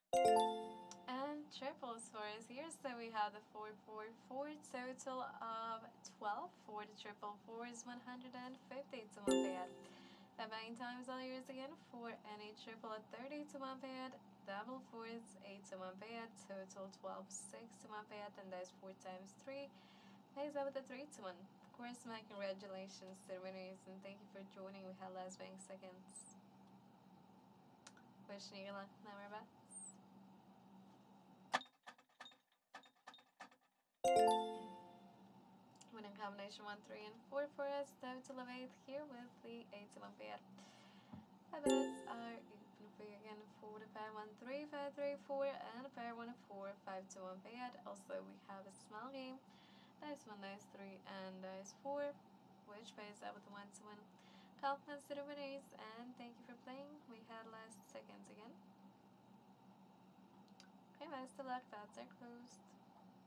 And triples for us here. So we have the 444 total of 12 for the triple fours, 150 to one pad. The main times all yours again for any triple at 30 to one pad, double fours 8 to one pad, total 12 6 to one pad, and that's 4 times 3. Pays out with the 3 to 1. Of course, my congratulations to the winners and thank you for joining. We had last bank seconds. Wishing you luck. Now we're back. Winning combination 1, 3, and 4 for us. Total of 8 here with the 8 to 1 pair. The bets are open for you again for the pair 1, 3, 5, 3, 4, and a pair 1, 4, 5 to 1 pair. Also, we have a small game. Dice 1, dice 3, and dice 4, which pays out with the 1 to 1. Compliments to the winners, and thank you for playing. We had last seconds again. Okay, best of luck. That's our closed.